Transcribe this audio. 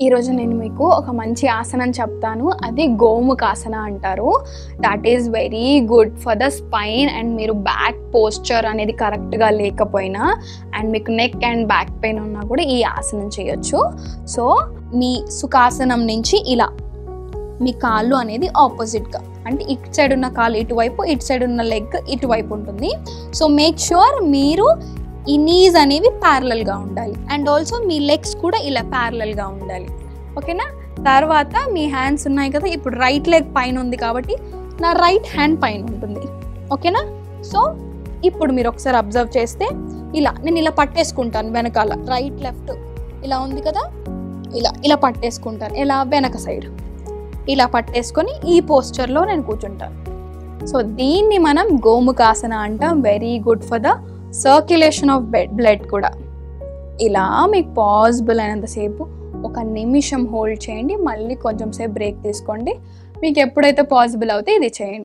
ఈరోజు నేను మీకు ఒక మంచి ఆసనం చెప్తాను. అది గోముఖాసన అంటారు. That is very good for the spine and మీరు బ్యాక్ పోస్చర్ అనేది కరెక్ట్గా లేకపోయినా అండ్ మీకు నెక్ అండ్ బ్యాక్ పెయిన్ ఉన్నా కూడా ఈ ఆసనం చేయొచ్చు. సో మీ సుఖాసనం నుంచి ఇలా మీ కాళ్ళు అనేది ఆపోజిట్గా, అంటే ఇటు సైడ్ ఉన్న కాళ్ళు ఇటువైపు, ఇటు సైడ్ ఉన్న లెగ్ ఇటువైపు ఉంటుంది. సో మేక్ ష్యూర్ మీరు ఈ నీస్ అనేవి ప్యారలల్గా ఉండాలి అండ్ ఆల్సో మీ లెగ్స్ కూడా ఇలా ప్యారలల్గా ఉండాలి. ఓకేనా? తర్వాత మీ హ్యాండ్స్ ఉన్నాయి కదా, ఇప్పుడు రైట్ లెగ్ పైన ఉంది కాబట్టి నా రైట్ హ్యాండ్ పైన ఉంటుంది. ఓకేనా? సో ఇప్పుడు మీరు ఒకసారి అబ్జర్వ్ చేస్తే నేను ఇలా పట్టేసుకుంటాను వెనకాల, రైట్ లెఫ్ట్ ఇలా ఉంది కదా, ఇలా పట్టేసుకుంటాను. ఇలా వెనక సైడ్ ఇలా పట్టేసుకొని ఈ పోస్చర్లో నేను కూర్చుంటాను. సో దీన్ని మనం గోముఖాసన అంటాం. Very good for the circulation of blood కూడా. ఇలా మీకు పాసిబుల్ అయినంతసేపు 1 నిమిషం హోల్డ్ చేయండి, మళ్ళీ కొంచెం సేపు బ్రేక్ తీసుకోండి. మీకు ఎప్పుడైతే పాసిబుల్ అవుతే ఇది చేయండి.